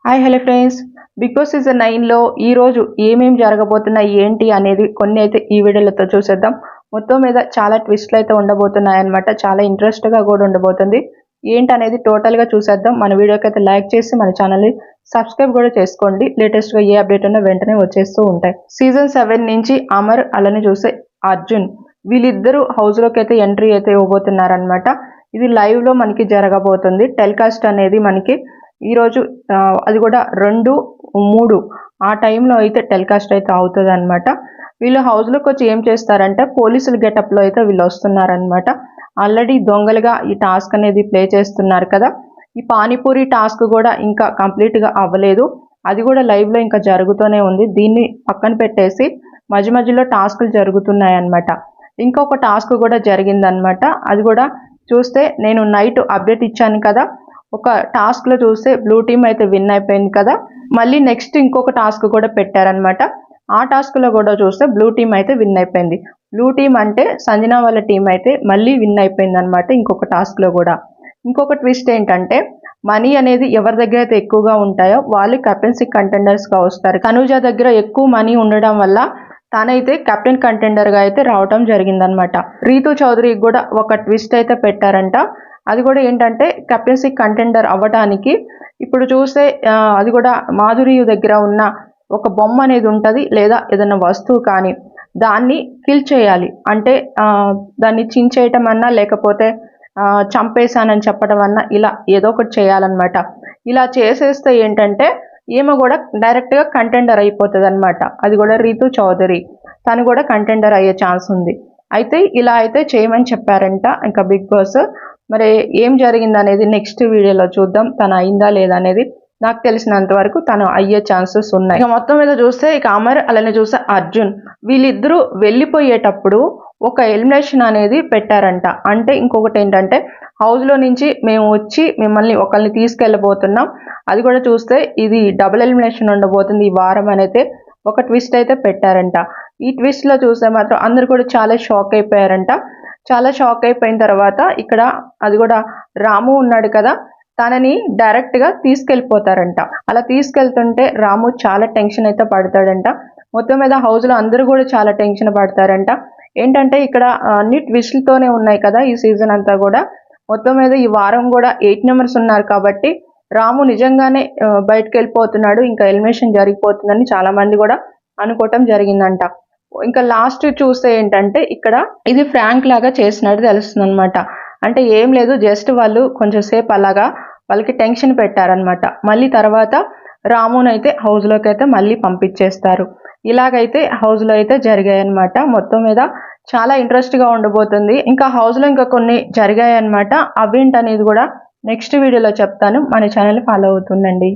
Hi hello friends, big boss season 9లో ఈరోజు ఏమేమి జరగబోతున్నాయి ఏంటి అనేది కొన్ని అయితే ఈ వీడియోలతో చూసేద్దాం. మొత్తం మీద చాలా ట్విస్ట్లు అయితే ఉండబోతున్నాయి అనమాట. చాలా ఇంట్రెస్ట్గా కూడా ఉండబోతుంది. ఏంటి అనేది టోటల్గా చూసేద్దాం. మన వీడియోకి అయితే లైక్ చేసి మన ఛానల్ని సబ్స్క్రైబ్ కూడా చేసుకోండి. లేటెస్ట్గా ఏ అప్డేట్ ఉన్నా వెంటనే వచ్చేస్తూ ఉంటాయి. సీజన్ 7 నుంచి అమర్ అలానే చూస్తే అర్జున్ వీళ్ళిద్దరూ హౌస్లోకి అయితే ఎంట్రీ అయితే ఇవ్వబోతున్నారనమాట. ఇది లైవ్లో మనకి జరగబోతుంది. టెలికాస్ట్ అనేది మనకి ఈరోజు అది కూడా 2-3 ఆ టైంలో అయితే టెలికాస్ట్ అయితే అవుతుంది అనమాట. వీళ్ళు హౌస్లోకి వచ్చి ఏం చేస్తారంటే పోలీసుల గెటప్లో అయితే వీళ్ళు వస్తున్నారనమాట. ఆల్రెడీ దొంగలుగా ఈ టాస్క్ అనేది ప్లే చేస్తున్నారు కదా. ఈ పానీపూరి టాస్క్ కూడా ఇంకా కంప్లీట్గా అవ్వలేదు. అది కూడా లైవ్లో ఇంకా జరుగుతూనే ఉంది. దీన్ని పక్కన పెట్టేసి మధ్య మధ్యలో టాస్కులు జరుగుతున్నాయన్నమాట. ఇంకొక టాస్క్ కూడా జరిగిందనమాట. అది కూడా చూస్తే నేను నైట్ అప్డేట్ ఇచ్చాను కదా. ఒక టాస్క్లో చూస్తే బ్లూ టీమ్ అయితే విన్ అయిపోయింది కదా. మళ్ళీ నెక్స్ట్ ఇంకొక టాస్క్ కూడా పెట్టారనమాట. ఆ టాస్క్లో కూడా చూస్తే బ్లూ టీమ్ అయితే విన్ అయిపోయింది. బ్లూ టీమ్ అంటే సంజన వాళ్ళ టీం అయితే మళ్ళీ విన్ అయిపోయింది అనమాట. ఇంకొక టాస్క్లో కూడా ఇంకొక ట్విస్ట్ ఏంటంటే మనీ అనేది ఎవరి దగ్గర అయితే ఎక్కువగా ఉంటాయో వాళ్ళు కెప్టెన్సీ కంటెండర్స్గా వస్తారు. తనుజ దగ్గర ఎక్కువ మనీ ఉండడం వల్ల తనైతే కెప్టెన్ కంటెండర్గా అయితే రావడం జరిగిందనమాట. రీతు చౌదరికి కూడా ఒక ట్విస్ట్ అయితే పెట్టారంట. అది కూడా ఏంటంటే కెప్టెన్సీ కంటెండర్ అవ్వడానికి ఇప్పుడు చూస్తే అది కూడా మాధురి దగ్గర ఉన్న ఒక బొమ్మ అనేది ఉంటుంది, లేదా ఏదైనా వస్తువు కానీ దాన్ని కిల్ చేయాలి అంటే దాన్ని చించేయటం అన్నా లేకపోతే చంపేశానని చెప్పడం అన్నా ఇలా ఏదో ఒకటి చేయాలన్నమాట. ఇలా చేసేస్తే ఏంటంటే ఈమె కూడా డైరెక్ట్గా కంటెండర్ అయిపోతుంది అనమాట. అది కూడా రీతు చౌదరి తను కూడా కంటెండర్ అయ్యే ఛాన్స్ ఉంది. అయితే ఇలా అయితే చేయమని చెప్పారంట ఇంకా బిగ్ బాస్. మరి ఏం జరిగింది అనేది నెక్స్ట్ వీడియోలో చూద్దాం. తను అయిందా లేదా అనేది. నాకు తెలిసినంత వరకు తను అయ్యే ఛాన్సెస్ ఉన్నాయి. ఇక మొత్తం మీద చూస్తే ఇక అమర్ అలానే చూస్తే అర్జున్ వీళ్ళిద్దరూ వెళ్ళిపోయేటప్పుడు ఒక ఎలిమినేషన్ అనేది పెట్టారంట. అంటే ఇంకొకటి ఏంటంటే హౌస్లో నుంచి మేము వచ్చి మిమ్మల్ని ఒకరిని తీసుకెళ్ళబోతున్నాం. అది కూడా చూస్తే ఇది డబుల్ ఎలిమినేషన్ ఉండబోతుంది ఈ వారం అనేది ఒక ట్విస్ట్ అయితే పెట్టారంట. ఈ ట్విస్ట్లో చూస్తే మాత్రం అందరు కూడా చాలా షాక్ అయిపోయారంట. చాలా షాక్ అయిపోయిన తర్వాత ఇక్కడ అది కూడా రాము ఉన్నాడు కదా, తనని డైరెక్ట్గా తీసుకెళ్ళిపోతారంట. అలా తీసుకెళ్తుంటే రాము చాలా టెన్షన్ అయితే పడతాడంట. మొత్తం మీద హౌస్లో అందరూ కూడా చాలా టెన్షన్ పడతారంట. ఏంటంటే ఇక్కడ అన్ని ట్విస్ట్లతోనే ఉన్నాయి కదా ఈ సీజన్ అంతా కూడా. మొత్తం మీద ఈ వారం కూడా 8 మెంబర్స్ ఉన్నారు కాబట్టి రాము నిజంగానే బయటకు వెళ్ళిపోతున్నాడు, ఇంకా ఎలిమినేషన్ జరిగిపోతుందని చాలా మంది కూడా అనుకోవటం జరిగిందంట. ఇంకా లాస్ట్ చూస్తే ఏంటంటే ఇక్కడ ఇది ఫ్రాంక్ లాగా చేసినట్టు తెలుస్తుంది అనమాట. అంటే ఏం లేదు, జస్ట్ వాళ్ళు కొంచెం సేపు అలాగా వాళ్ళకి టెన్షన్ పెట్టారనమాట. మళ్ళీ తర్వాత రామునైతే హౌస్లోకి అయితే మళ్ళీ పంపించేస్తారు. ఇలాగైతే హౌస్లో అయితే జరిగాయి అనమాట. మొత్తం మీద చాలా ఇంట్రెస్ట్గా ఉండబోతుంది. ఇంకా హౌస్లో ఇంకా కొన్ని జరిగాయి అనమాట. అవేంటనేది కూడా నెక్స్ట్ వీడియోలో చెప్తాను. మన ఛానల్ ఫాలో అవుతుండండి.